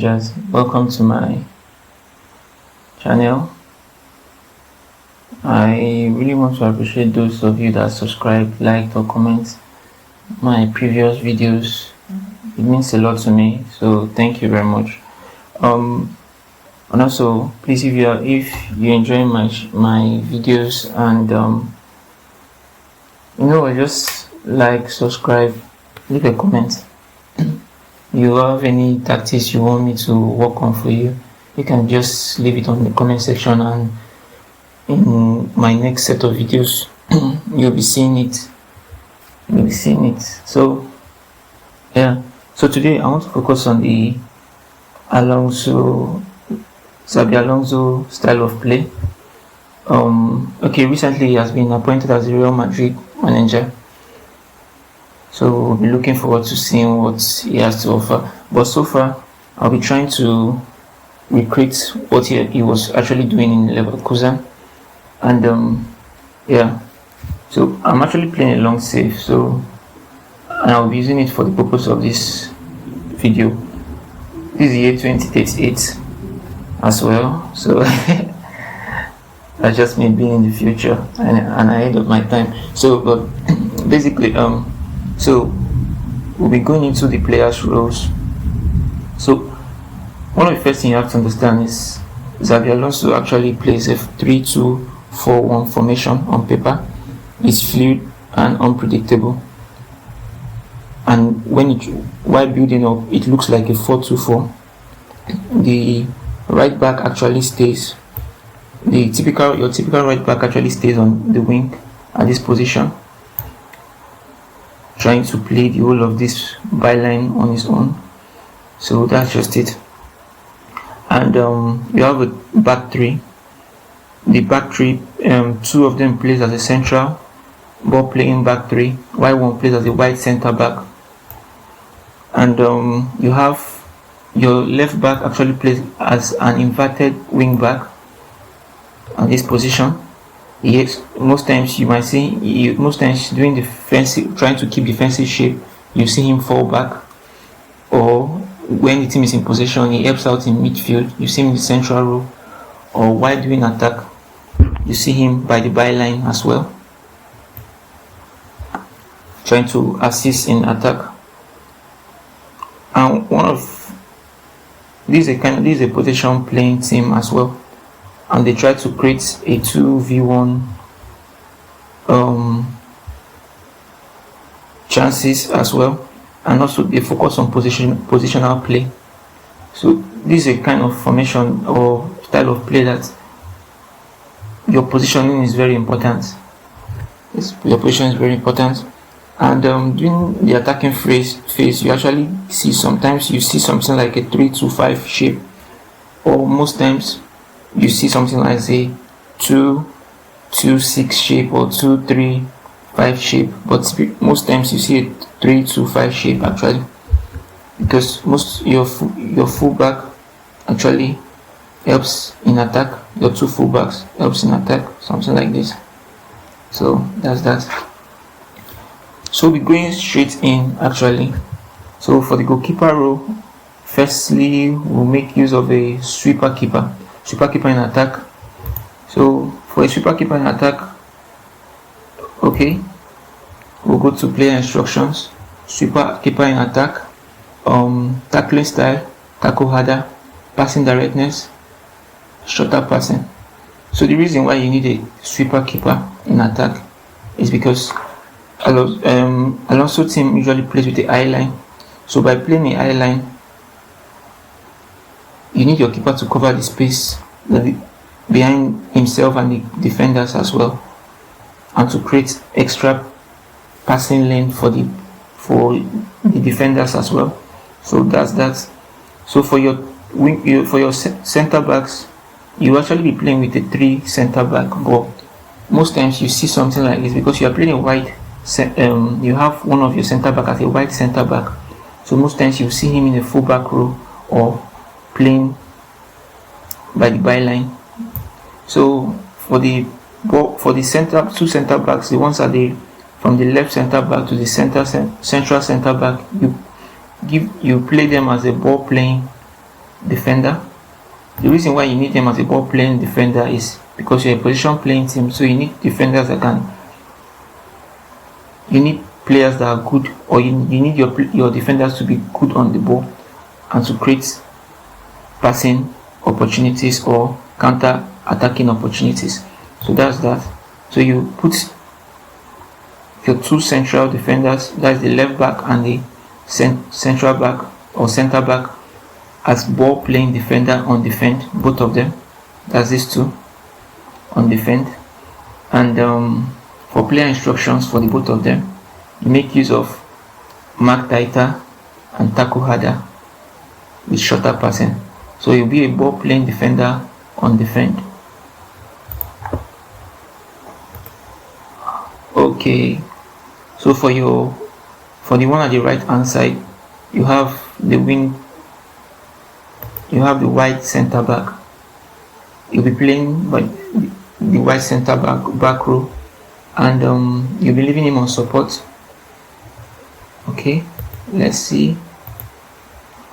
Just welcome to my channel. I really want to appreciate those of you that subscribe, liked, or comment my previous videos. It means a lot to me, so thank you very much. And also, please, if you enjoy my videos and just like, subscribe, leave a comment. You have any tactics you want me to work on for you, you can just leave it on the comment section, and in my next set of videos you'll be seeing it. So today I want to focus on the Xabi Alonso style of play. Recently he has been appointed as the Real Madrid manager, so we'll be looking forward to seeing what he has to offer. But so far, I'll be trying to recreate what he was actually doing in Leverkusen. And so I'm actually playing a long save, and I'll be using it for the purpose of this video. This is the year 2038 as well, so that's just me being in the future and ahead of my time. But basically, so we'll be going into the players' roles. So one of the first things you have to understand is Xabi Alonso actually plays a 3-2-4-1 formation on paper. It's fluid and unpredictable, and while building up, it looks like a 4-2-4. The right back actually stays. Your typical right back actually stays on the wing at this position, trying to play the whole of this byline on his own. So that's just it. And you have a back three. The back three, two of them plays as a central ball playing back three, while one plays as a wide center back. And you have your left back actually plays as an inverted wing back on this position. Yes, most times doing defensive, trying to keep defensive shape, you see him fall back, or when the team is in possession, he helps out in midfield, you see him in the central row, or while doing attack, you see him by the byline as well, trying to assist in attack. And this is a possession playing team as well, and they try to create a 2v1 chances as well, and also they focus on positional play. So this is a kind of formation or style of play that your positioning is very important. Your position is very important. And during the attacking phase, you actually see something like a 3-2-5 shape, or most times you see something like a 2-2-6 shape or 2-3-5 shape, but most times you see a 3-2-5 shape actually, because your fullback actually helps in attack. Your two fullbacks helps in attack, something like this. So that's that. So we're going straight in actually. So for the goalkeeper role, firstly we'll make use of a sweeper keeper in attack. So for a sweeper keeper in attack, we'll go to player instructions. Sweeper keeper in attack, tackling style, tackle harder, passing directness, shorter passing. So the reason why you need a sweeper keeper in attack is because Alonso team usually plays with the eye line. So by playing the eye line, you need your keeper to cover the space behind himself and the defenders as well, and to create extra passing lane for the defenders as well. So that's that. So for your center backs, you actually be playing with a 3 center back, but most times you see something like this because you are playing a wide. You have one of your center back as a wide center back, so most times you see him in a full back row or playing by the byline. So for the two center backs, the ones from the left center back to the central center back, you play them as a ball playing defender. The reason why you need them as a ball playing defender is because you're a position playing team, so you need defenders that you need players that are good, or you need your defenders to be good on the ball and to create passing opportunities or counter attacking opportunities. So that's that. So you put your two central defenders, that's the left back and the central back or center back, as ball playing defender on defend, both of them. That's these two on defend. And for player instructions for the both of them, you make use of mark tighter and tackle harder with shorter passing. So you'll be a ball playing defender on defend. Okay, so for the one at the right hand side, you have the wide center back. You'll be playing by the wide center back row, and you'll be leaving him on support. Okay, let's see.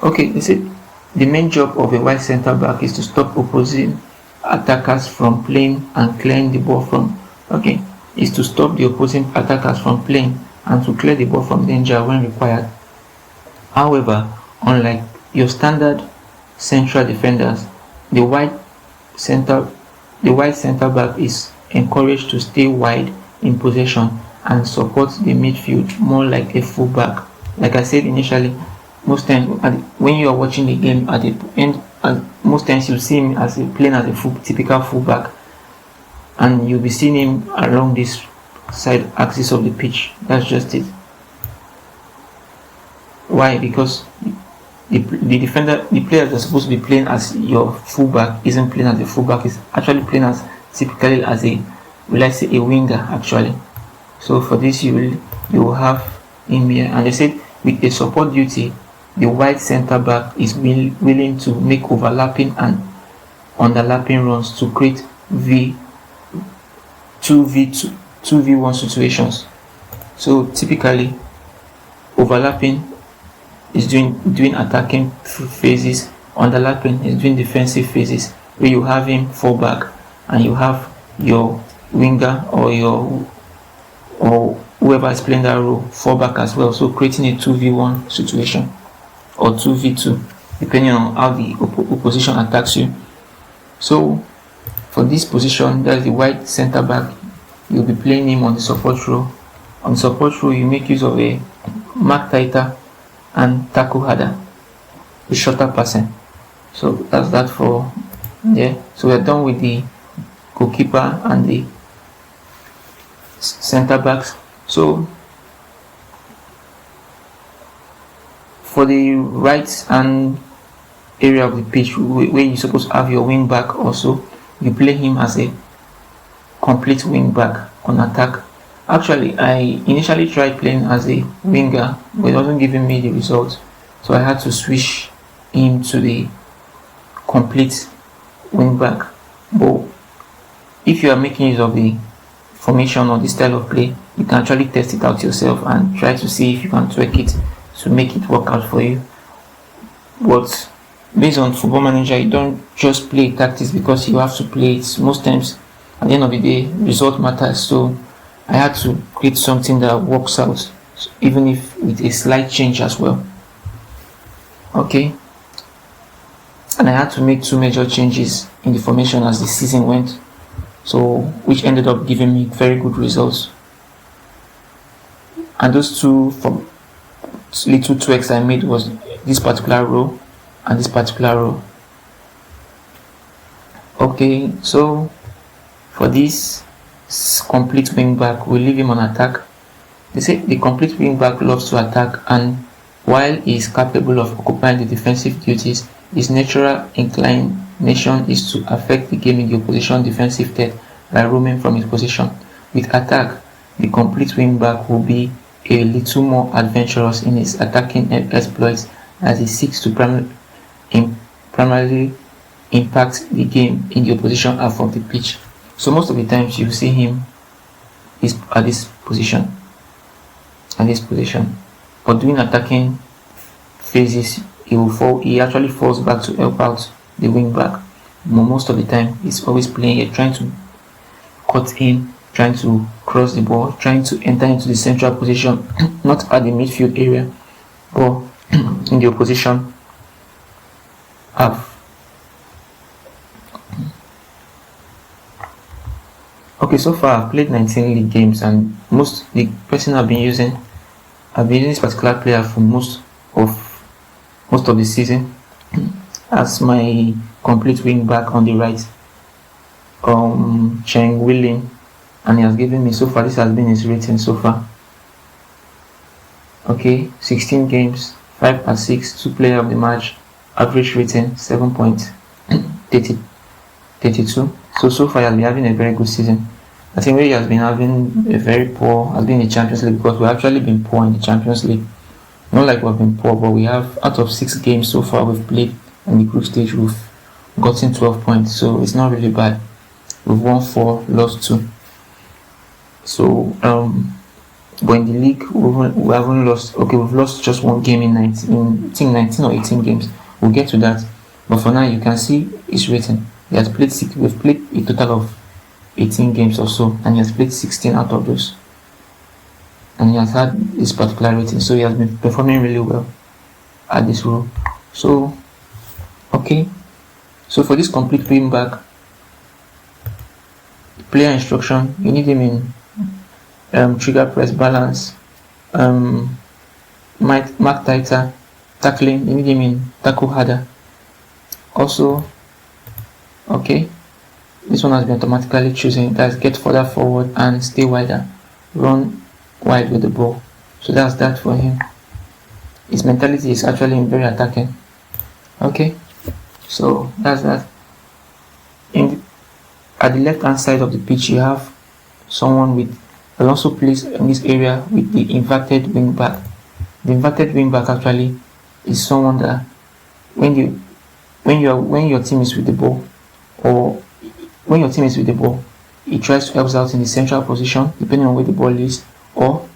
Okay, you see, the main job of a wide center back is to stop opposing attackers from playing and clearing the ball from. Okay, is to stop the opposing attackers from playing and to clear the ball from danger when required. However, unlike your standard central defenders, the wide center back is encouraged to stay wide in possession and support the midfield more like a fullback. Like I said initially, most times when you are watching the game at the end, most times you see him playing as a typical fullback, and you'll be seeing him along this side axis of the pitch. That's just it. Why? Because the players that are supposed to be playing as your fullback isn't playing as a fullback, is actually playing as typically as a winger actually. So for this you will have him here, and they said with a support duty, the wide center back is willing to make overlapping and underlapping runs to create 2v1 situations. So typically overlapping is doing attacking phases, underlapping is doing defensive phases, where you have him full back and you have your winger or whoever is playing that role fall back as well, so creating a 2v1 situation or 2v2 depending on how the opposition attacks you. So for this position, that's the wide center back, you'll be playing him on the support row. On the support row, you make use of a mark tighter and tackle harder with shorter passing. So that's that for there. So we're done with the goalkeeper and the center backs. So for the right hand area of the pitch, where you're supposed to have your wing back also, you play him as a complete wing back on attack. Actually, I initially tried playing as a winger, but it wasn't giving me the results, so I had to switch him to the complete wing back. But if you are making use of the formation or the style of play, you can actually test it out yourself and try to see if you can tweak it to make it work out for you. But based on Football Manager, you don't just play tactics because you have to play it. Most times, at the end of the day, result matters. So I had to create something that works out, even if with a slight change as well. Okay, and I had to make 2 major changes in the formation as the season went, so which ended up giving me very good results. And those 2 little tweaks I made was this particular row and this particular row. Okay, so for this complete wing back, we leave him on attack. They say the complete wing back loves to attack, and while he is capable of occupying the defensive duties, his natural inclination is to affect the game in the opposition defensive third by roaming from his position. With attack, the complete wing back will be a little more adventurous in his attacking exploits, as he seeks to primarily impact the game in the opposition half of the pitch. So most of the times you see him is at this position, but doing attacking phases he actually falls back to help out the wing back. But most of the time he's always playing here, trying to cut in, trying to cross the ball, trying to enter into the central position, not at the midfield area, but in the opposition half. Okay, so far I've played 19 league games, and the person I've been using this particular player for most of the season as my complete wing back on the right, Cheng Willing, and he has given me, so far this has been his rating so far. Okay, 16 games, 5 assists, 2 player of the match, average rating 7.32. So far he has been having a very good season. I think where he has been having a very poor has been the Champions League, because we've actually been poor in the Champions League. Not like we've been poor, but we have, out of 6 games so far we've played in the group stage, we've gotten 12 points, so it's not really bad. We've won 4, lost 2. So but in the league we haven't lost. Okay, we've lost just 1 game in 19 or 18 games. We'll get to that, but for now you can see his rating. He has played 6. We've played a total of 18 games or so, and he has played 16 out of those, and he has had this particular rating, so he has been performing really well at this role. So okay, so for this complete wing back, player instruction, you need him in trigger press balance, mark tighter, tackling, you need him in tackle harder. Also, okay, this one has been automatically chosen, that's get further forward and stay wider, run wide with the ball. So that's that for him. His mentality is actually very attacking. Okay, so that's that. At the left hand side of the pitch, you have someone with Alonso plays in this area with the inverted wing back. The inverted wing back actually is someone that when your team is with the ball, or when your team is with the ball, he tries to help out in the central position depending on where the ball is, or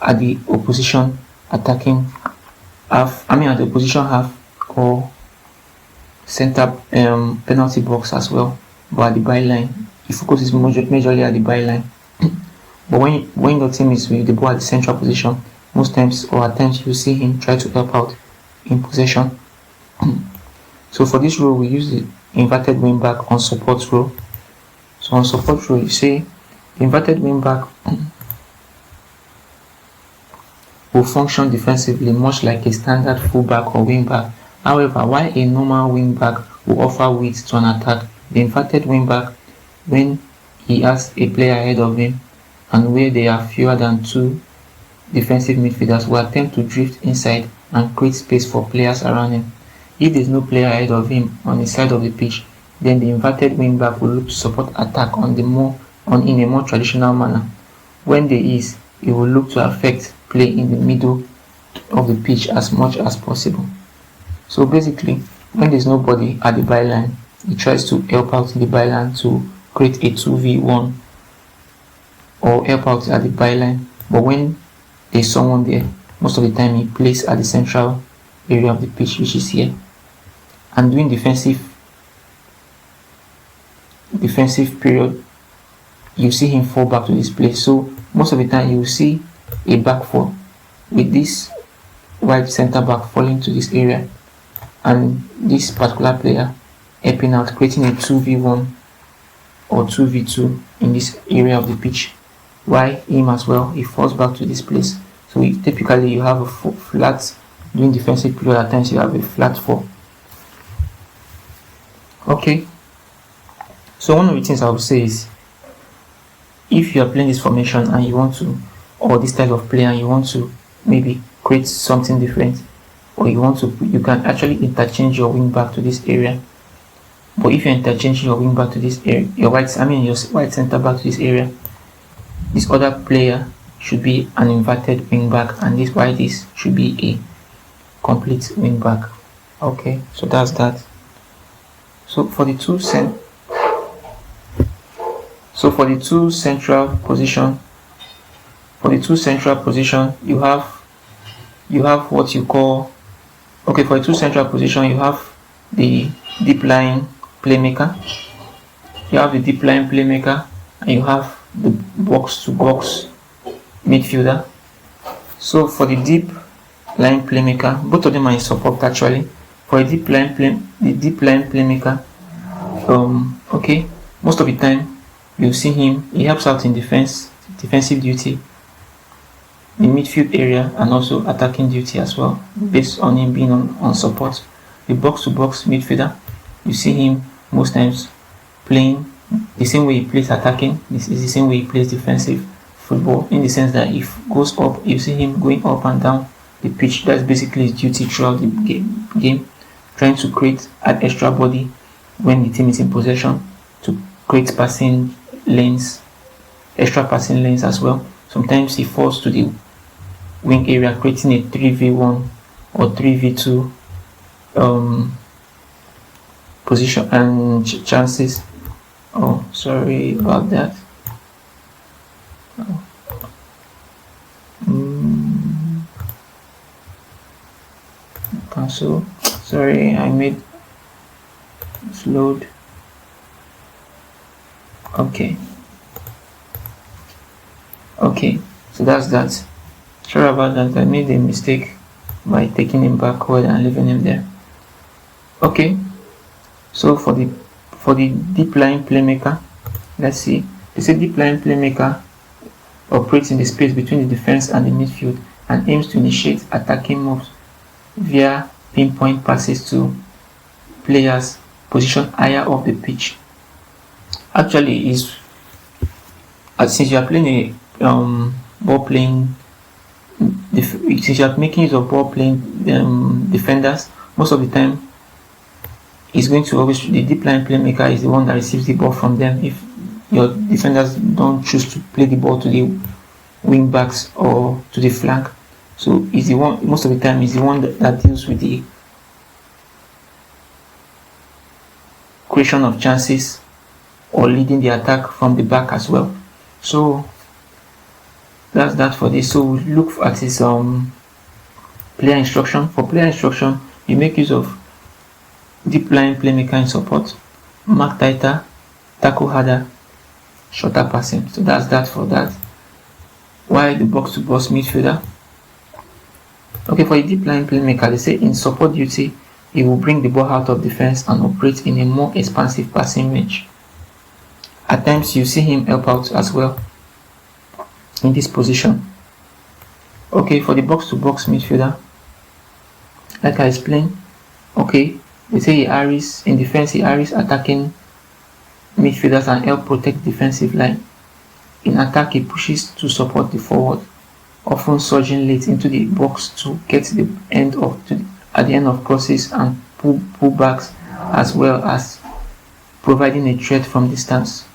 at the opposition attacking half. At the opposition half, or center penalty box as well, but at the byline. He focuses majorly at the byline. But when your team is with the ball at the central position, most times or at times you see him try to help out in possession. So for this role we use the inverted wing back on support role. So on support role, you see the inverted wing back will function defensively much like a standard fullback or wing back. However, while a normal wing back will offer width to an attack, the inverted wing back, when he has a player ahead of him and where there are fewer than 2 defensive midfielders, will attempt to drift inside and create space for players around him. If there is no player ahead of him on the side of the pitch, then the inverted wing back will look to support attack in a more traditional manner. When there is, it will look to affect play in the middle of the pitch as much as possible. So basically, when there is nobody at the byline, he tries to help out in the byline to create a 2v1 or help out at the byline. But when there is someone there, most of the time he plays at the central area of the pitch, which is here, and doing defensive period, you see him fall back to this place. So most of the time you will see a back four with this wide center back falling to this area, and this particular player helping out, creating a 2v1 or 2v2 in this area of the pitch. Why him as well, he falls back to this place. So typically you have a flat, doing defensive period, at times you have a flat 4. Okay, so one of the things I would say is, if you are playing this formation and you want to, or this style of play, and you want to maybe create something different, or you can actually interchange your wing back to this area. But if you're interchanging your wing back to this area, your white center back to this area, this other player should be an inverted wing back, and this should be a complete wing back. Okay, so that's that. So for the two central position, you have what you call Okay, for a two central position, you have the deep line playmaker. You have the deep line playmaker, and you have the box to box midfielder. So for the deep line playmaker, both of them are in support actually. For a the deep line playmaker, okay, most of the time you see him. He helps out in defensive duty, the midfield area, and also attacking duty as well, based on him being on support. The box to box midfielder, you see him most times playing the same way he plays attacking. This is the same way he plays defensive football, in the sense that if goes up, you see him going up and down the pitch. That's basically his duty throughout the game, trying to create an extra body when the team is in possession, to create passing lanes, extra passing lanes as well. Sometimes he falls to the wing area, creating a 3v1 or 3v2 position and chances. Oh, sorry about that. Cancel. Sorry, I made this load. Okay, so that's that. Sorry about that. I made a mistake by taking him backward and leaving him there. Okay, so for the deep line playmaker, let's see. They say deep line playmaker operates in the space between the defense and the midfield and aims to initiate attacking moves via pinpoint passes to players positioned higher up the pitch. Actually, since you are playing a ball playing, since you are making use of ball playing defenders, most of the time is going to always, the deep line playmaker is the one that receives the ball from them. If your defenders don't choose to play the ball to the wing backs or to the flank, so he's the one, most of the time is the one that deals with the creation of chances or leading the attack from the back as well. So that's that for this. So we look at his player instruction. For player instruction, you make use of deep line playmaker in support, mark tighter, tackle harder, shorter passing. So that's that for that. Why the box to box midfielder? Okay, for a deep line playmaker, they say in support duty, he will bring the ball out of defense and operate in a more expansive passing range. At times, you see him help out as well in this position. Okay, for the box to box midfielder, like I explained, okay, they say he harries in defense, he harries attacking midfielders and help protect defensive line. In attack, he pushes to support the forward, often surging late into the box to get at the end of crosses and pull backs, as well as providing a threat from distance.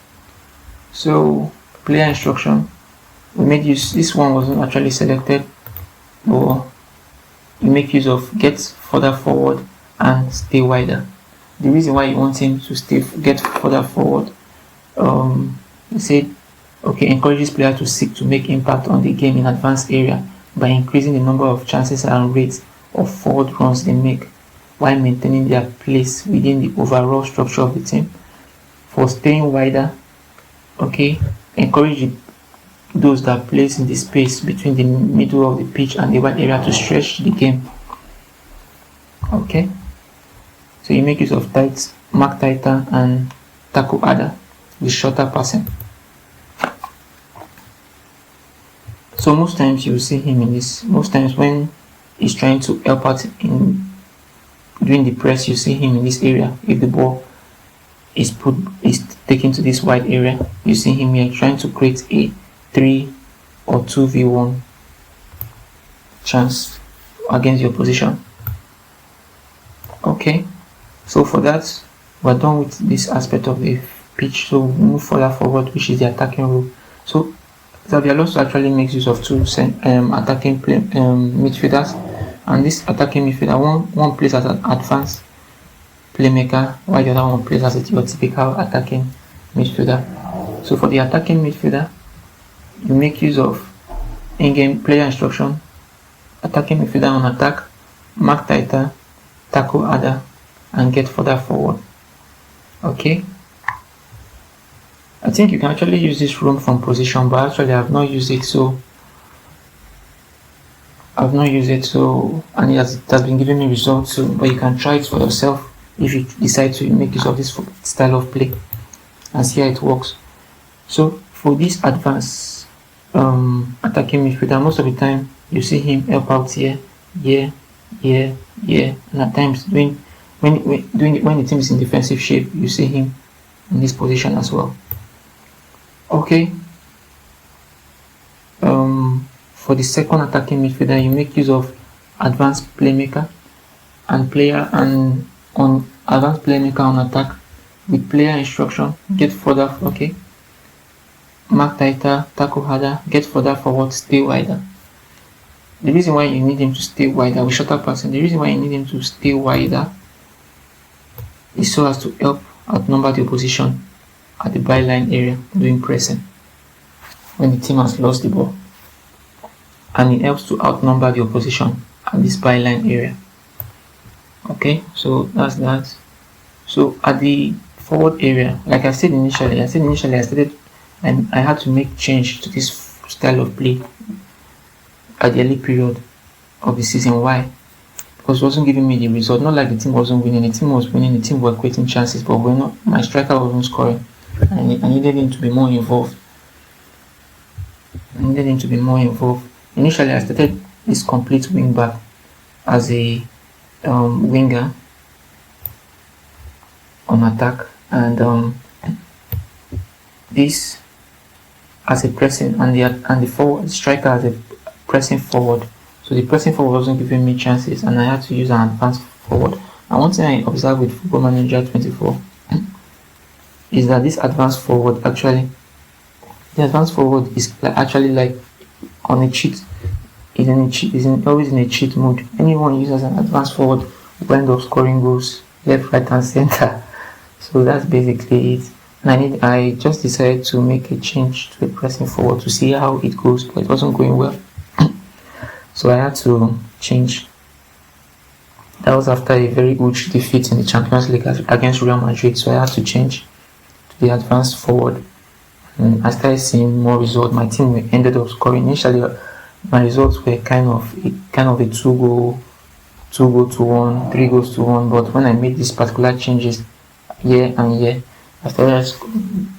So player instruction, we made use, this one wasn't actually selected, but you make use of get further forward and stay wider. The reason why you want him to get further forward, he said, okay, encourages players to seek to make impact on the game in advanced area by increasing the number of chances and rates of forward runs they make, while maintaining their place within the overall structure of the team. For staying wider, okay, encourage those that plays in the space between the middle of the pitch and the wide area to stretch the game. Okay, so you make use of mark tighter and tackle harder with shorter passing. So most times you will see him in this. Most times when he's trying to help out in doing the press, you see him in this area. If the ball is taken to this wide area, you see him here trying to create a 3 or 2v1 chance against your position. Okay, so for that, we're done with this aspect of the pitch. So we move further forward, which is the attacking role. So Xabi Alonso actually makes use of two attacking midfielders, and this attacking midfielder, one plays as an advanced playmaker, while the other one plays as your typical attacking midfielder. So for the attacking midfielder, you make use of in-game player instruction, attacking midfielder on attack, mark tighter, tackle harder, and get further forward. Okay, I think you can actually use this roam from position, but actually I've not used it, so and it has been giving me results. So, but you can try it for yourself if you decide to make use of this style of play and see how it works. So for this advanced attacking midfielder, most of the time you see him help out here, and at times when the team is in defensive shape, you see him in this position as well. Okay. For the second attacking midfielder, you make use of advanced playmaker and on advanced playmaker on attack with player instruction, get further. Okay. Mark tighter, tackle harder, get further forward, stay wider. The reason why you need him to stay wider with shorter passing, the reason why you need him to stay wider is so as to help outnumber the opposition at the byline area doing pressing when the team has lost the ball, and it helps to outnumber the opposition at this byline area. Okay, so that's that. So at the forward area, like I said initially, I started and I had to make change to this style of play at the early period of the season. Why? Because it wasn't giving me the result. Not like the team wasn't winning, the team was winning, the team were creating chances, but my striker wasn't scoring. I needed him to be more involved. Initially, I started this complete wing back as a winger on attack, and this as a pressing, and the forward striker as a pressing forward. So the pressing forward wasn't giving me chances, and I had to use an advanced forward. And one thing I observed with Football Manager 24 is that this advanced forward is actually like on a cheat. Always in a cheat mode. Anyone uses an advanced forward will end up scoring goals left, right, and center. So that's basically it. And I just decided to make a change to a pressing forward to see how it goes, but it wasn't going well. So I had to change. That was after a very huge defeat in the Champions League against Real Madrid. So I had to change to the advanced forward. And I started seeing more results. My team ended up scoring. Initially, my results were kind of a 2 goal to 1, 3 goals to 1. But when I made these particular changes year and year, I started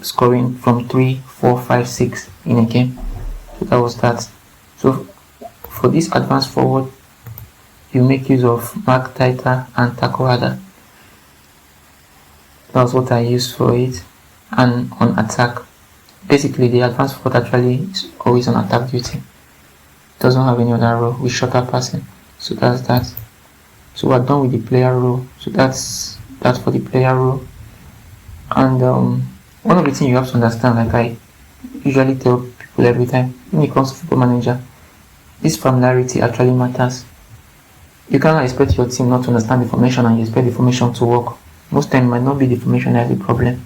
scoring from 3, 4, 5, 6 in a game. So that was that. So for this advanced forward, you make use of mark tighter and tackle harder. That's what I use for it. And on attack, basically the advanced forward actually is always on attack duty. It doesn't have any other role with shorter passing. So that's that. So we're done with the player role. So that's for the player role. And one of the things you have to understand, like I usually tell people every time when it comes to Football Manager, this familiarity actually matters. You cannot expect your team not to understand the formation and you expect the formation to work. Most times it might not be the formation that is the problem.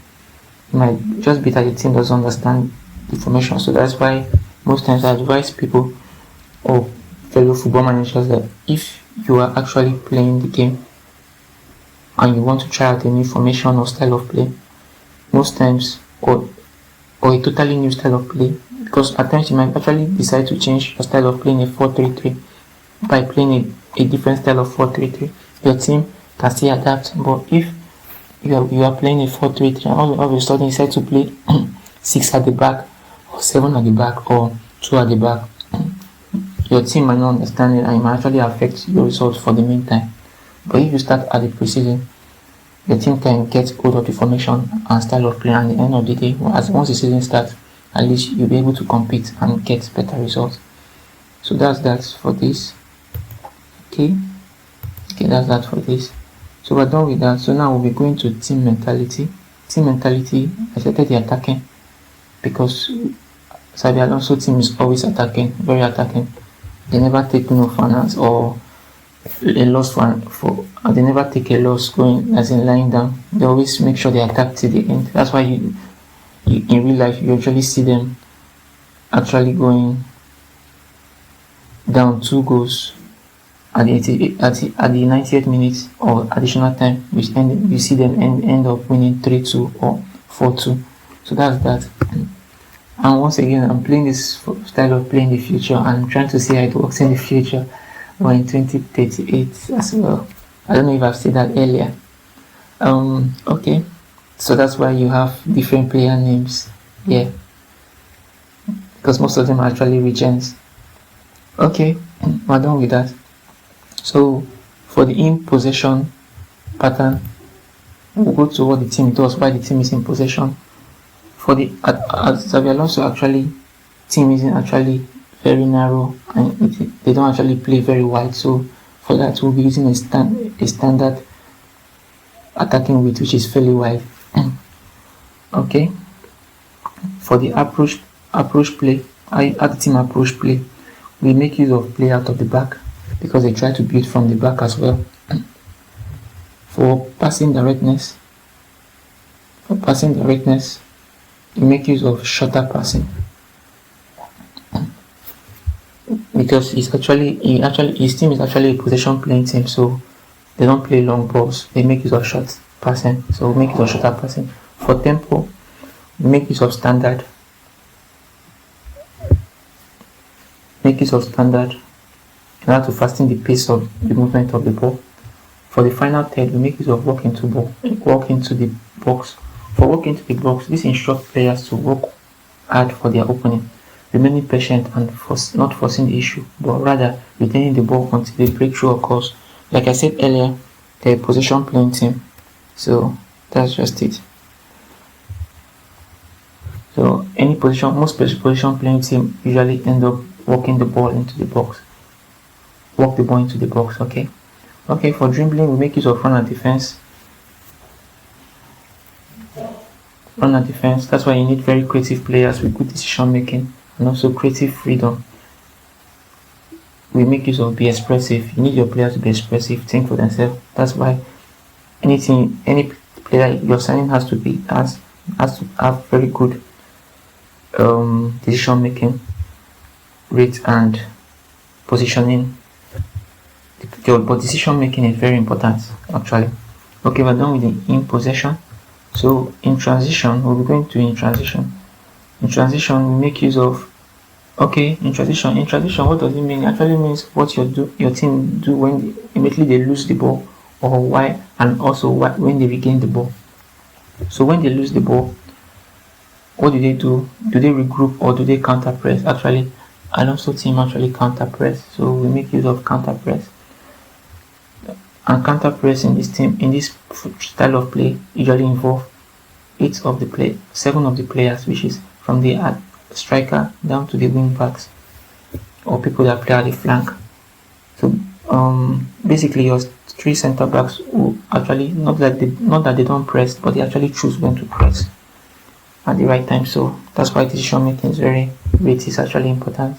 It might just be that the team doesn't understand the formation. So that's why most times I advise people or fellow football managers that if you are actually playing the game and you want to try out a new formation or style of play, most times, or a totally new style of play, because at times you might actually decide to change your style of playing a 4-3-3 by playing a different style of 4-3-3. Your team can still adapt, but if you are playing a 4-3-3 and all of a sudden you decide to play 6 at the back or 7 at the back or 2 at the back, your team might not understand it and it might actually affect your results for the meantime. But if you start at the preseason, the team can get hold of the formation and style of play, and at the end of the day, once the season starts, at least you'll be able to compete and get better results. So that's that for this. Okay, that's that for this. So we're done with that. So now we'll be going to team mentality. Team mentality, I started the attacking because Xabi Alonso team is always attacking, very attacking. They never take no finance or a loss they never take a loss going as in lying down. They always make sure they attack to the end. That's why you in real life you usually see them actually going down 2 goals at the 90th minute or additional time, we see them end up winning 3-2 or 4-2. So that's that. And once again, I'm playing this style of play in the future, and I'm trying to see how it works in the future or in 2038 as well. I don't know if I've said that earlier. Okay, so that's why you have different player names here, because most of them are actually regions. Okay, we're done with that. So for the in possession pattern, we'll go to what the team does, why the team is in possession. For the Xabi Alonso actually team isn't actually very narrow, and they don't actually play very wide. So for that, we'll be using a standard attacking width, which is fairly wide. Okay. For the approach play, at the team approach play, we make use of play out of the back, because they try to build from the back as well. For passing directness, we make use of shorter passing, because his team is actually a possession playing team, so they don't play long balls. They make use of short passing, so we make use of shorter passing. For tempo, we make use of standard. In order to fasten the pace of the movement of the ball. For the final third, we make use of walk into the box. For walk into the box, this instructs players to work hard for their opponent, remaining patient and not forcing the issue, but rather retaining the ball until the breakthrough occurs. Like I said earlier, they're a possession playing team, so that's just it. So most position playing team usually end up walking the ball into the box. Walk the ball into the box, okay? Okay, for dribbling, we make use of run and defense. That's why you need very creative players with good decision making and also creative freedom. We make use of be expressive. You need your players to be expressive, think for themselves. That's why any player you're signing has to have very good decision making rate and positioning. But decision making is very important actually. Okay, we're done with the in possession. So in transition, we'll be going to in transition. In transition, we make use of in transition, what does it mean? It actually means what your team do when immediately they lose the ball, or why, and also when they regain the ball. So when they lose the ball, what do they do? Do they regroup or do they counter press? Actually, and also team actually counter press. So we make use of counter press. And counter press in this style of play usually involve 7 of the players, which is from the striker down to the wing backs or people that play at the flank. So basically your 3 center backs will actually not that they don't press, but they actually choose when to press at the right time. So that's why decision making is actually important.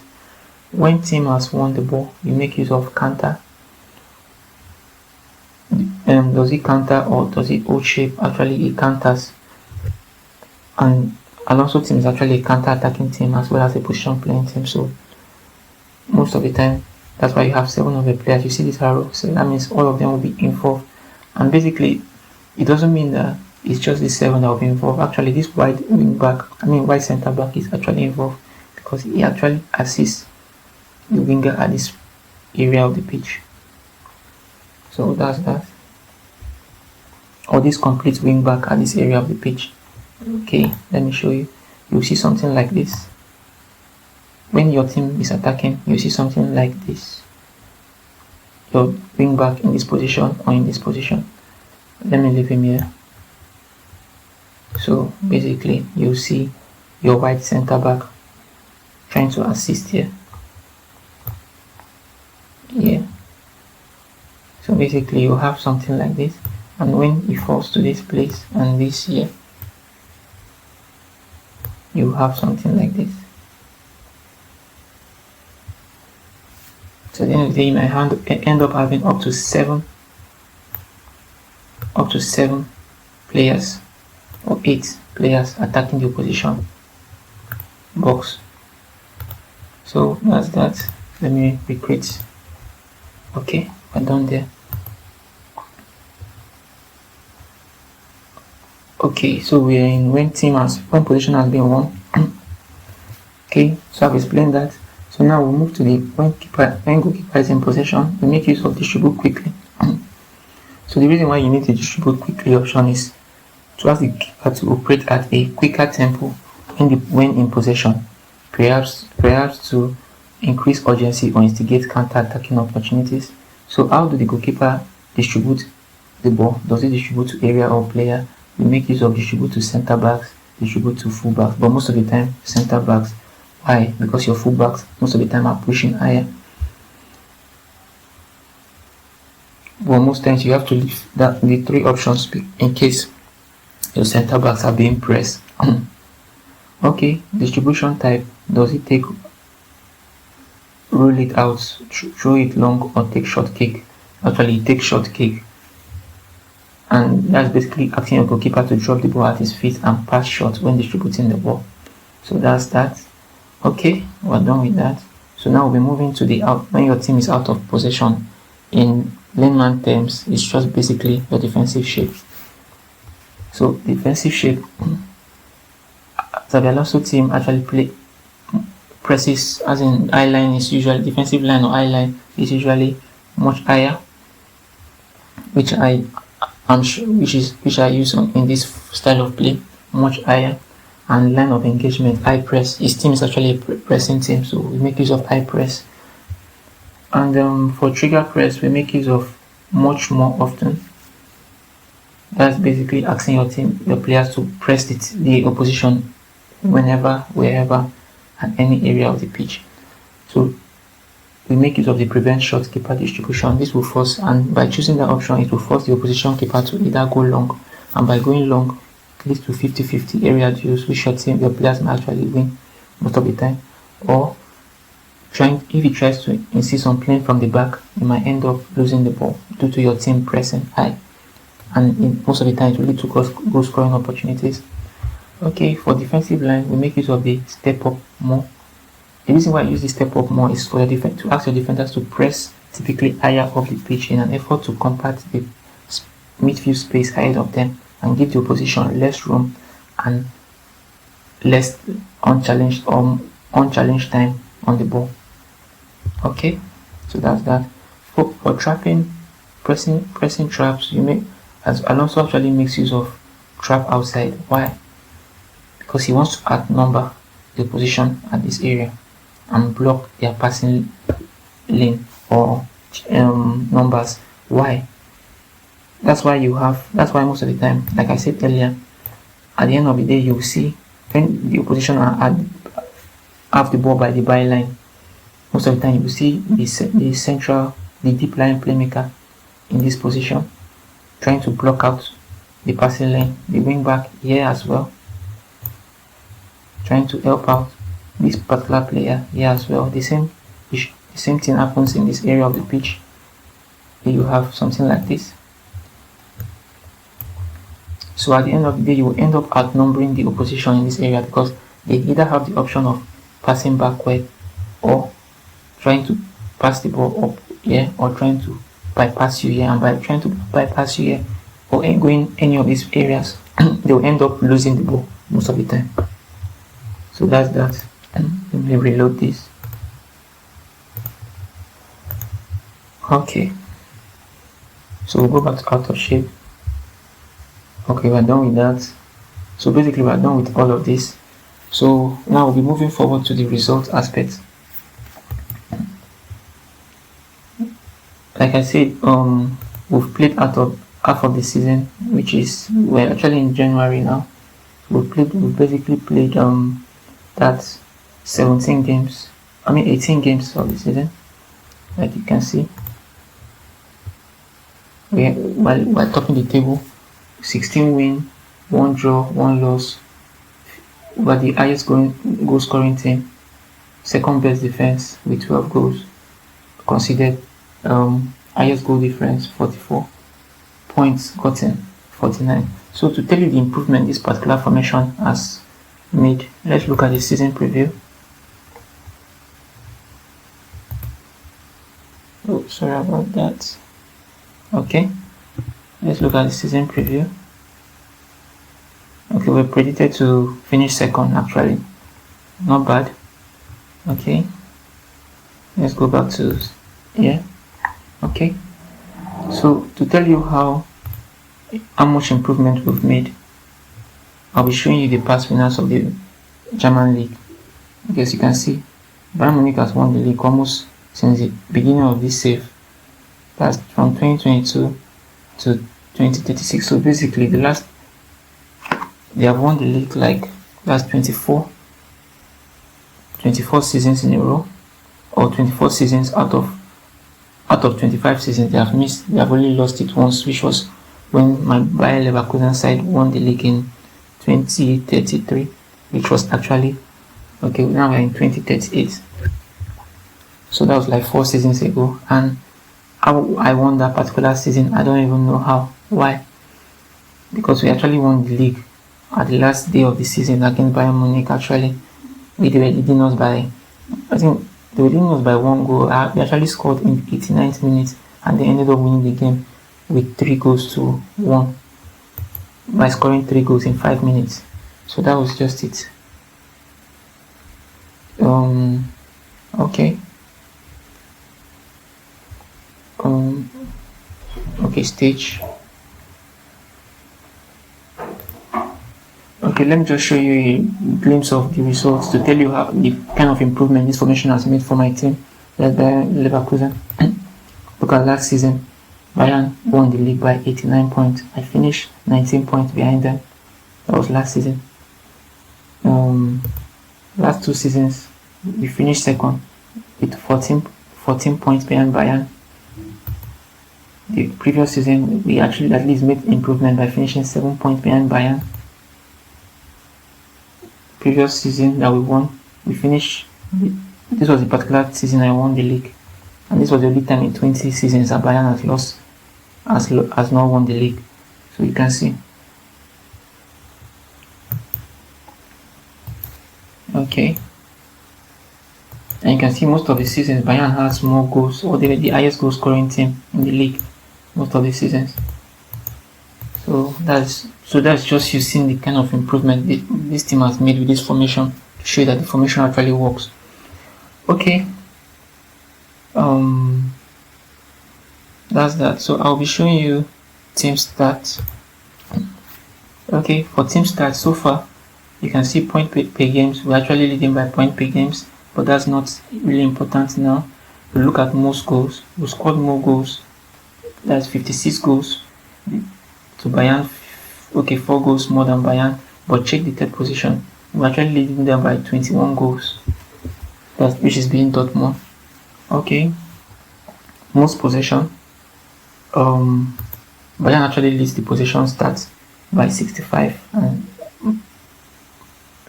When team has won the ball, you make use of counter. Does it counter or does it hold shape? Actually it counters, and also team is actually a counter attacking team as well as a position playing team. So most of the time, that's why you have 7 of the players. You see this arrow, so that means all of them will be involved. And basically, it doesn't mean that it's just the 7 that will be involved. Actually, this wide center back is actually involved, because he actually assists the winger at this area of the pitch. So that's that. Or this complete wing back at this area of the pitch. Okay, let me show you. You'll see something like this. When your team is attacking, you see something like this. Your wing back in this position or in this position. Let me leave him here. So basically, you see your wide center back trying to assist here. Yeah. So basically, you have something like this, and when he falls to this place and this here, you have something like this. So at the end of the day, you might end up having up to seven players or 8 players attacking the opposition box. So that's that. Let me recreate Okay, we're done there. Okay, so we're in when position has been won. Okay, so I've explained that. So now we'll move to the when goalkeeper is in possession, we make use of distribute quickly. So the reason why you need to distribute quickly option is to ask the keeper to operate at a quicker tempo when in possession, perhaps to increase urgency or instigate counter-attacking opportunities. So how do the goalkeeper distribute the ball? Does he distribute to area or player? We make use of distribute to centre backs, distribute to full backs, but most of the time centre backs. Why? Because your full backs most of the time are pushing higher. But most times you have to leave the three options in case your centre backs are being pressed. Okay, distribution type. Does it take roll it out, throw it long, or take short kick? Actually, take short kick, and that's basically asking your goalkeeper to drop the ball at his feet and pass short when distributing the ball. So that's that. Okay, we're done with that. So now we'll be moving to the out when your team is out of possession. In layman terms, it's just basically your defensive shape. So defensive shape, Xabi Alonso team actually presses, as in eye line is usually defensive line or eye line is usually much higher, which I use in this style of play, much higher. And line of engagement, high press. His team is actually a pressing team, so we make use of high press. And for trigger press, we make use of much more often. That's basically asking your players to press the opposition whenever, wherever, and any area of the pitch. So we make use of the prevent short keeper distribution. This will force, and by choosing that option, it will force the opposition keeper to either go long, and by going long, it leads to 50-50 area duels, which your players may actually win most of the time. Or if he tries to insist on playing from the back, you might end up losing the ball due to your team pressing high, and most of the time it will lead to goal scoring opportunities. Okay, for defensive line, we make use of the step up more. The reason why I use the step up more is for to ask your defenders to press typically higher up the pitch in an effort to compact the midfield space ahead of them and give the opposition less room and less unchallenged time on the ball. Okay, so that's that. For trapping, pressing traps, as Alonso actually makes use of trap outside. Why? Because he wants to outnumber the opposition at this area and block their passing lane or numbers. Why? That's why most of the time, like I said earlier, at the end of the day, you will see when the opposition have the ball by the byline. Most of the time, you will see the deep line playmaker in this position trying to block out the passing lane. The wing back here as well, trying to help out this particular player here as well. The same thing happens in this area of the pitch. You have something like this. So at the end of the day, you will end up outnumbering the opposition in this area because they either have the option of passing backward or trying to pass the ball up here or trying to bypass you here. And by trying to bypass you here or going any of these areas, they will end up losing the ball most of the time. So that's that. Let me reload this. Okay. So we'll go back to out of shape. Okay, we're done with that. So basically we're done with all of this. So now we'll be moving forward to the result aspect. Like I said, we've played out of half of the season, which is we're actually in January now. We've basically played that's 18 games of the season, like you can see. We're topping the table, 16 win, 1 draw, 1 loss. We're the highest goal scoring team, second best defense with 12 goals considered, highest goal difference 44, points gotten 49. So to tell you the improvement this particular formation has made, let's look at the season preview. Oops. Sorry about that. Okay, let's look at the season preview. Okay, we're predicted to finish second actually. Not bad. Okay, let's go back to here. Okay, so to tell you how much improvement we've made, I'll be showing you the past winners of the German league. As you can see, Bayern Munich has won the league almost since the beginning of this save. That's from 2022 to 2036. So basically, they have won the league like that's 24 seasons in a row, or 24 seasons out of 25 seasons they have missed. They have only lost it once, which was when my Bayer Leverkusen side won the league in 2033, which was actually okay. Now we're in 2038, so that was like 4 seasons ago. And how I won that particular season, I don't even know how. Why? Because we actually won the league at the last day of the season against Bayern Munich. Actually, they were leading us by, I think they were leading us by 1 goal. We actually scored in 89th minute, and they ended up winning the game with 3-1 by scoring 3 goals in 5 minutes. So that was just it. Okay. Okay, stage. Okay, let me just show you a glimpse of the results to tell you how the kind of improvement this formation has made for my team, led by Leverkusen. Look at last season, Bayern won the league by 89 points. I finished 19 points behind them. That was last season. Last 2 seasons, we finished second with 14 points behind Bayern. The previous season, we actually at least made improvement by finishing 7 points behind Bayern. Previous season that we won, we finished. This was the particular season I won the league, and this was the only time in 20 seasons that Bayern has not won the league. So you can see. Okay, and you can see most of the seasons Bayern has more goals, or they were the highest goal scoring team in the league most of the seasons. So that's just you seeing the kind of improvement this team has made with this formation to show that the formation actually works. Okay, that's that. So I'll be showing you team stats. Okay, for team stats so far, you can see point per games. We're actually leading by point per games, but that's not really important now. We look at most goals. We scored more goals. That's 56 goals to Bayern. Okay, 4 goals more than Bayern. But check the third position. We're actually leading them by 21 goals. Which is being Dortmund. Okay. Most possession. Bayern actually leads the possession stats by 65 and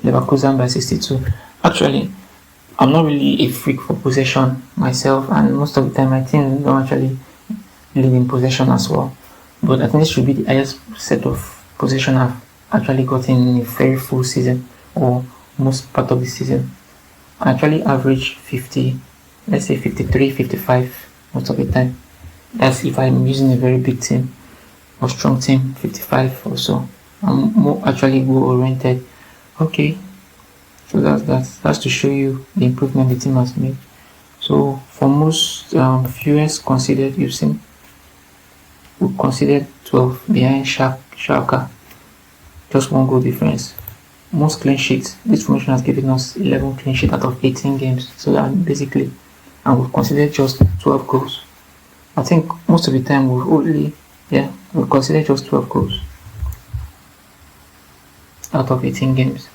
Leverkusen by 62. Actually, I'm not really a freak for possession myself, and most of the time my team don't actually lead in possession as well. But I think this should be the highest set of possession I've actually gotten in a very full season, or most part of the season. I actually average 50, let's say 53, 55 most of the time. That's if I'm using a very big team or strong team, 55 or so. I'm more actually goal oriented. Okay, so that's to show you the improvement the team has made. So for most fewest considered, you've seen we considered 12 behind Schalke, just 1 goal difference. Most clean sheets, this formation has given us 11 clean sheets out of 18 games. So that basically, and we've considered just 12 goals. I think most of the time we've considered just 12 goals out of 18 games.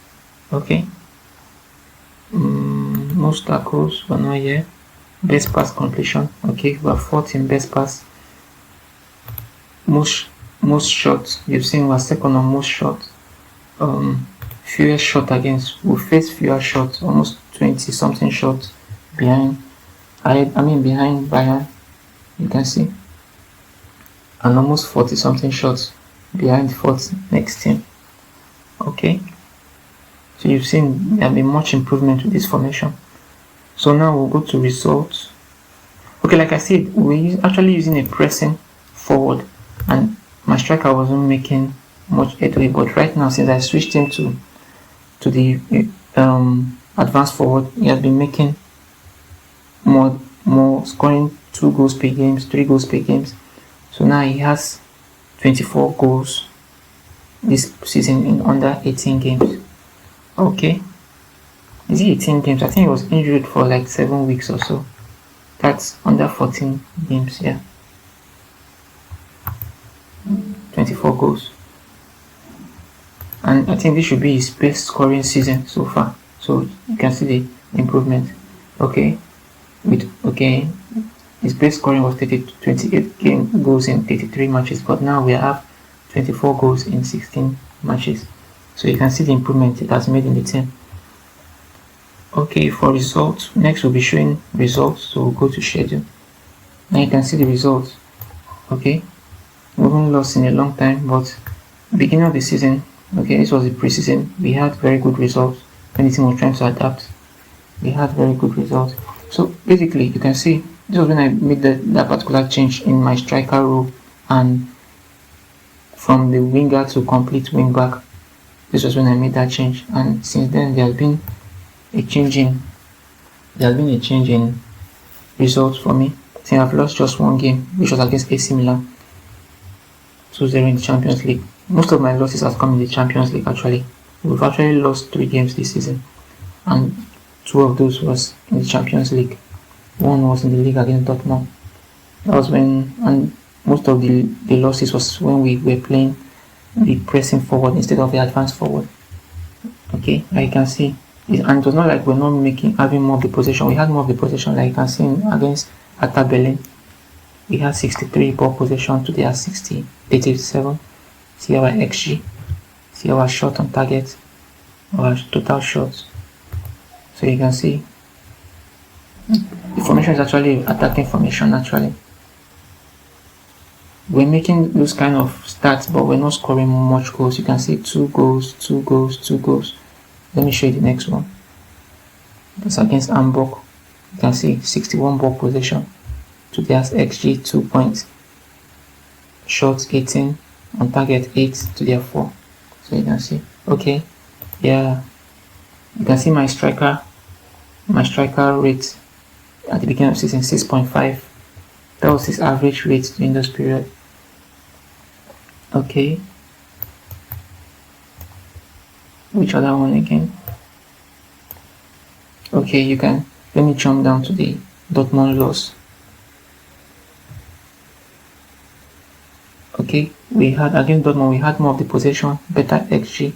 Okay. Most tackles were not here. Best pass completion. Okay, we are 4th in best pass. Most shots. You've seen we're second on most shots. Fewest shot against. We faced fewer shots, almost 20 something shots behind. Behind Bayern. You can see, and almost 40 something shots behind the 4th next team. Okay, so you've seen there have been much improvement with this formation. So now we'll go to results. Okay, like I said, we're actually using a pressing forward, and my striker wasn't making much headway. But right now, since I switched him to the advanced forward, he has been making more scoring 2 goals per game, 3 goals per game. So now he has 24 goals this season in under 18 games. Okay, is it 18 games? I think he was injured for like 7 weeks or so. That's under 14 games, yeah. 24 goals. And I think this should be his best scoring season so far. So you can see the improvement. Okay. His best scoring was 28 goals in 33 matches, but now we have 24 goals in 16 matches. So you can see the improvement it has made in the team. Okay, for results, next we'll be showing results. So we'll go to schedule. Now you can see the results. Okay, we haven't lost in a long time, but beginning of the season, okay, this was the preseason. We had very good results when the team was trying to adapt. We had very good results. So basically, you can see this was when I made that particular change in my striker role, and from the winger to complete wing back. This was when I made that change, and since then there has been a change in results for me. I think I've lost just one game, which was against AC Milan, 2-0 in the Champions League. Most of my losses have come in the Champions League actually. We've actually lost 3 games this season, and 2 of those was in the Champions League. One was in the league against Dortmund. That was when, and most of the losses was when we were playing the pressing forward instead of the advanced forward. Okay, like you can see, and it was not like we're not having more of the possession. We had more of the possession, like you can see against Hertha Berlin. We had 63 ball possession to their 87. See our XG, see our shot on target, our total shots. So you can see the formation is actually attacking formation actually. We're making those kind of stats, but we're not scoring much goals. You can see 2 goals, 2 goals, 2 goals. Let me show you the next one. That's against Hamburg. You can see 61 ball possession to their XG 2 points. Shots 18, on target 8 to their 4. So you can see, okay, yeah. You can see my striker rate at the beginning of season 6.5. That was his average rate during this period. Okay. Which other one again? Okay, you can, let me jump down to the Dortmund loss. Okay, we had against Dortmund, we had more of the possession, better XG,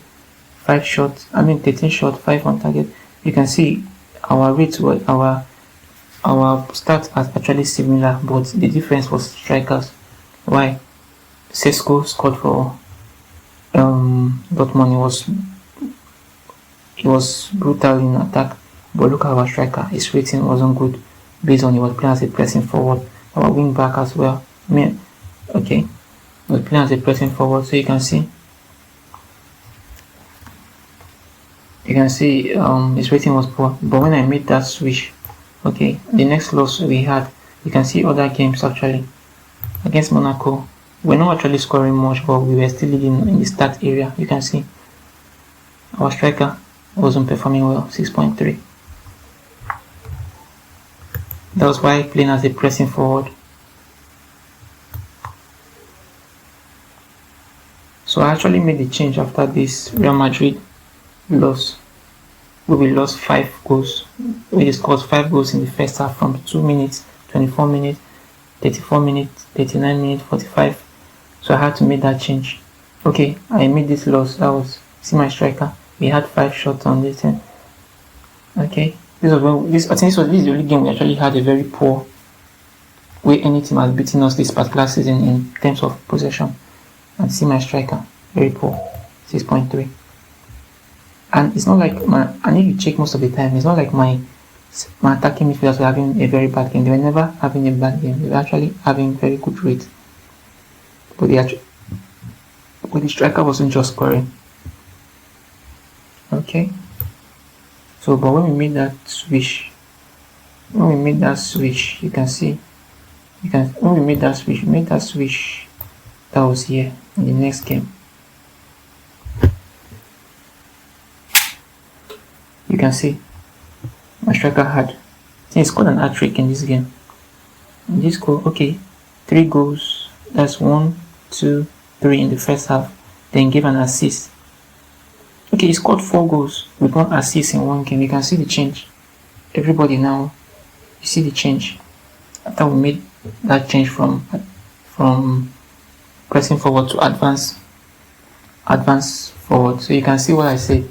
13 shots, 5 on target. You can see our rates were, our stats are actually similar, but the difference was strikers. Why? Sesko scored for Dortmund. He was brutal in attack, but look at our striker. His rating wasn't good based on he was playing as a pressing forward. Our wing back as well. Okay, he was playing as a pressing forward, so you can see his rating was poor. But when I made that switch, okay, the next loss we had, you can see other games actually. Against Monaco, we're not actually scoring much, but we were still leading in the stat area. You can see our striker wasn't performing well, 6.3. That was why playing as a pressing forward. So I actually made the change after this Real Madrid loss, where we lost 5 goals. We scored 5 goals in the first half from 2 minutes, 24 minutes, 34 minutes, 39 minutes, 45. So I had to make that change. Okay, I made this loss. That was, see my striker. We had 5 shots on this end. Okay, this is the only game we actually had a very poor way any team has beaten us this particular season in terms of possession. And see my striker, very poor, 6.3. And it's not like I need to check most of the time. It's not like my attacking midfielders were having a very bad game. They were never having a bad game. They were actually having very good rates. But the striker wasn't just scoring. Okay. So, but when we made that switch, you can see You can, when we made that switch, that was here in the next game. You can see my striker had, he scored an hat-trick in this game. In this goal, okay, 3 goals, that's 1, 2, 3 in the first half, then gave an assist. Okay, he scored 4 goals with 1 assist in 1 game. You can see the change. Everybody now, you see the change. After we made that change from pressing forward to advance forward. So you can see what I said.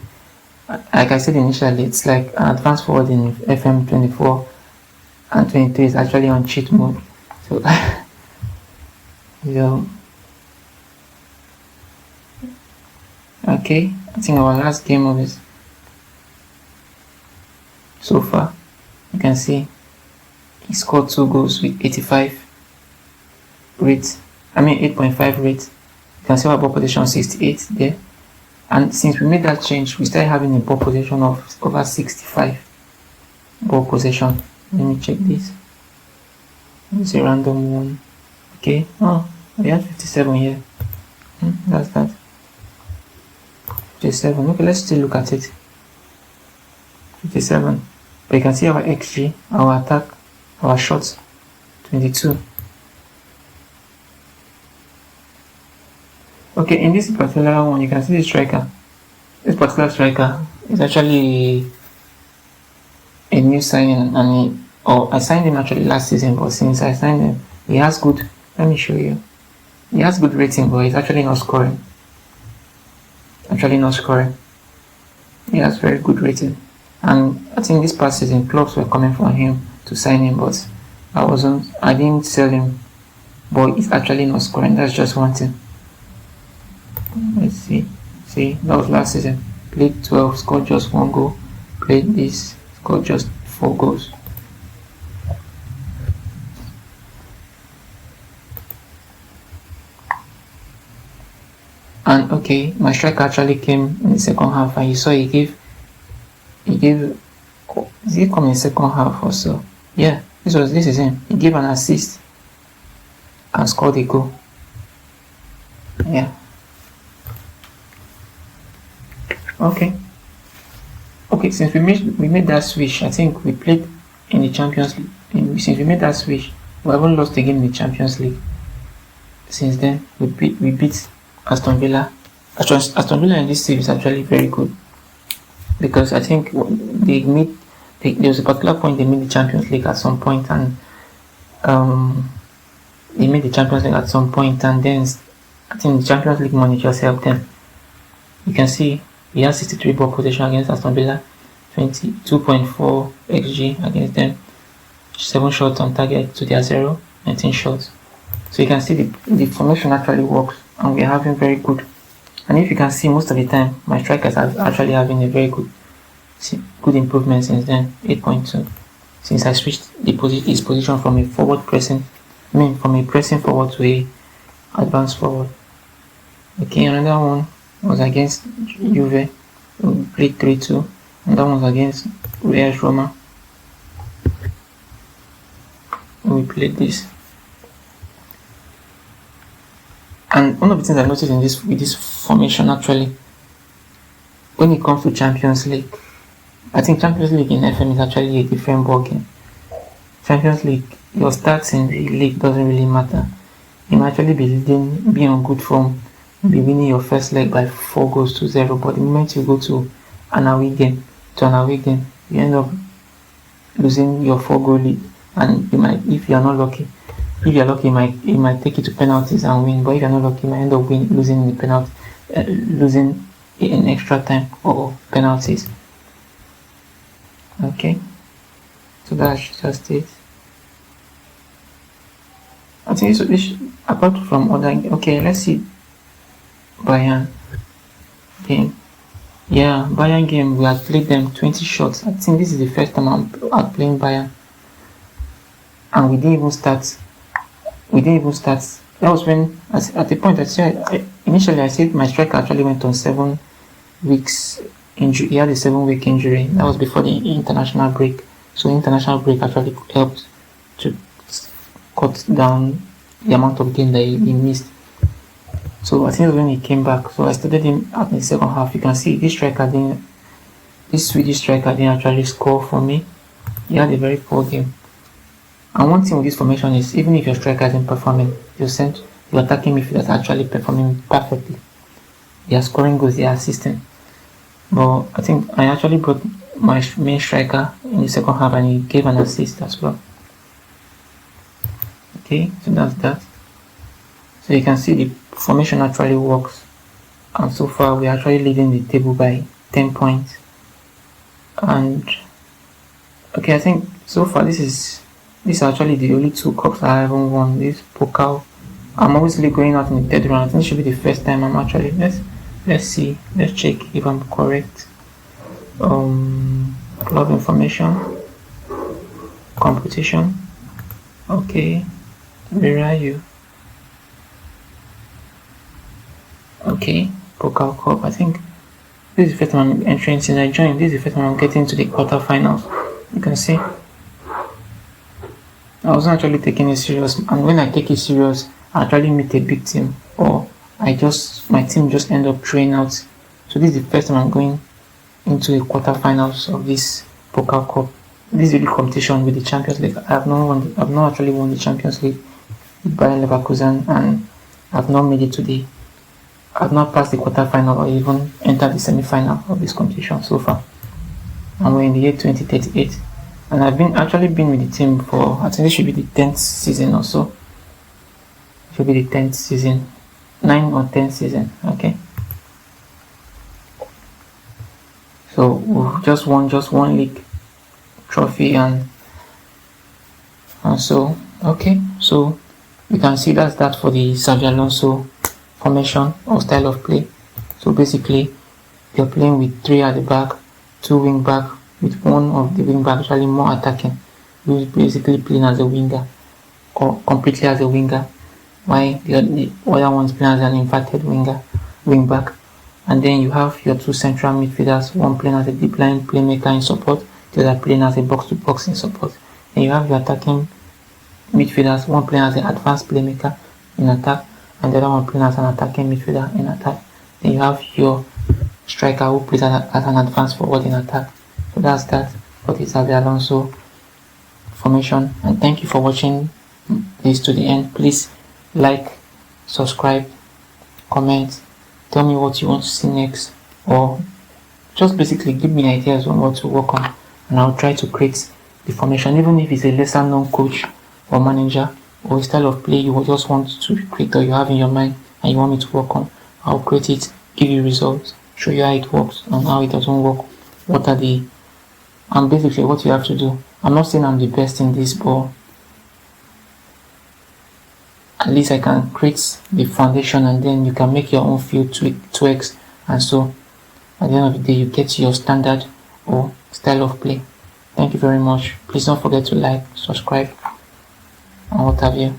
Like I said initially, it's like an advance forward in FM24 and 23 is actually on cheat mode. So, okay, I think our last game of this so far, you can see he scored 2 goals with 85 rate. 8.5 rate. You can see our ball position 68 there. And since we made that change, we started having a ball possession of over 65 ball possession. Let me check this. It's a random one. Okay. Oh, we have 57 here. That's that. 57. Okay, let's still look at it. 57. But you can see our XG, our attack, our shots, 22. Okay, in this particular one, you can see the striker. This particular striker is actually a new signing, and I signed him actually last season, but since I signed him, he has good, let me show you. He has good rating, but he's actually not scoring. He has very good rating. And I think this past season, clubs were coming for him to sign him, but I didn't sell him. But he's actually not scoring, that's just one thing. Let's see, that was last season. Played 12, scored just 1 goal. Played this, scored just 4 goals. And okay, my striker actually came in the second half, and you saw he gave, did he come in the second half or so? Yeah, this is him. He gave an assist and scored a goal. Yeah. Okay, since we made that switch, I think we played in the Champions League. Since we made that switch, we haven't lost a game in the Champions League. Since then, we beat Aston Villa. Aston Villa in this series is actually very good, because I think there was a particular point they made the Champions League at some point, and then I think the Champions League money just helped them. You can see he has 63 ball possession against Aston Villa, 22.4 XG against them, 7 shots on target to their 0, 19 shots. So you can see the formation actually works, and we're having very good. And if you can see, most of the time my strikers are actually having a very good improvement since then, 8.2. Since I switched his position from a pressing forward to a advanced forward. Okay, another one was against Juve. We played 3-2. And that one was against Roma. We played this. And one of the things I noticed with this formation, actually, when it comes to Champions League, I think Champions League in FM is actually a different ballgame. Champions League, your stats in the league doesn't really matter. You might actually be on good form, be winning your first leg by 4 goals to 0, but the moment you go to an away game, you end up losing your 4-goal lead, and you might, if you're lucky, you might take it to penalties and win. But if you're not lucky, you might end up losing in extra time or penalties. Okay, so that's just it. I think this apart from other. Okay, let's see Bayern game. Yeah, Bayern game, we had played them 20 shots. I think this is the first time I'm playing Bayern, and we didn't even start. That was when, at the point initially I said my striker actually went on 7 weeks injury. He had a 7-week injury. That was before the international break. So the international break actually helped to cut down the amount of game that he missed. So I think when he came back, so I started him out in the second half. You can see this Swedish striker didn't actually score for me. He had a very poor game. And one thing with this formation is, even if your striker isn't performing, your attacking midfielder is actually performing perfectly. They are scoring goals, they are assisting. But I think I actually brought my main striker in the second half and he gave an assist as well. Okay, so that's that. So you can see the formation actually works. And so far we're actually leading the table by 10 points. And okay, I think so far this is actually the only 2 cups I haven't won. This Pokal. I'm obviously going out in the 3rd round. I think it should be the first time I'm actually let's see. Let's check if I'm correct. Club information. Competition. Okay. Where are you? Okay. Pokal Cup. I think this is the first time I'm entering since I joined. This is the first time I'm getting to the quarterfinals. You can see. I wasn't actually taking it serious, and when I take it serious, I actually meet a big team, or my team just end up throwing out. So this is the first time I'm going into the quarterfinals of this Pokal Cup. This is the competition with the Champions League. I've not actually won the Champions League with Bayer Leverkusen, and I've not passed the quarterfinal or even entered the semi-final of this competition so far. And we're in the year 2038. And I've actually been with the team for, I think this should be the 10th season or so. It should be the 10th season. 9 or 10th season, okay. So we've just won one league trophy and so, okay. So you can see that's that for the Xabi Alonso formation or style of play. So basically, you're playing with 3 at the back, 2 wing back, with one of the wing back actually more attacking, who is basically playing as a winger or completely as a winger, while the other one's playing as an inverted wing back. And then you have your 2 central midfielders, one playing as a deep line playmaker in support, the other playing as a box-to-box in support. Then you have your attacking midfielders, one playing as an advanced playmaker in attack, and the other one playing as an attacking midfielder in attack. Then you have your striker who plays as an advanced forward in attack. So that's that for the Xabi Alonso formation. And thank you for watching this to the end. Please like, subscribe, comment, tell me what you want to see next, or just basically give me ideas on what to work on, and I'll try to create the formation, even if it's a lesser known coach or manager or a style of play you just want to create or you have in your mind and you want me to work on. I'll create it, give you results, show you how it works and how it doesn't work, and basically what you have to do. I'm not saying I'm the best in this, but at least I can create the foundation, and then you can make your own few tweaks, and so at the end of the day you get your standard or style of play. Thank you very much. Please don't forget to like, subscribe, and what have you.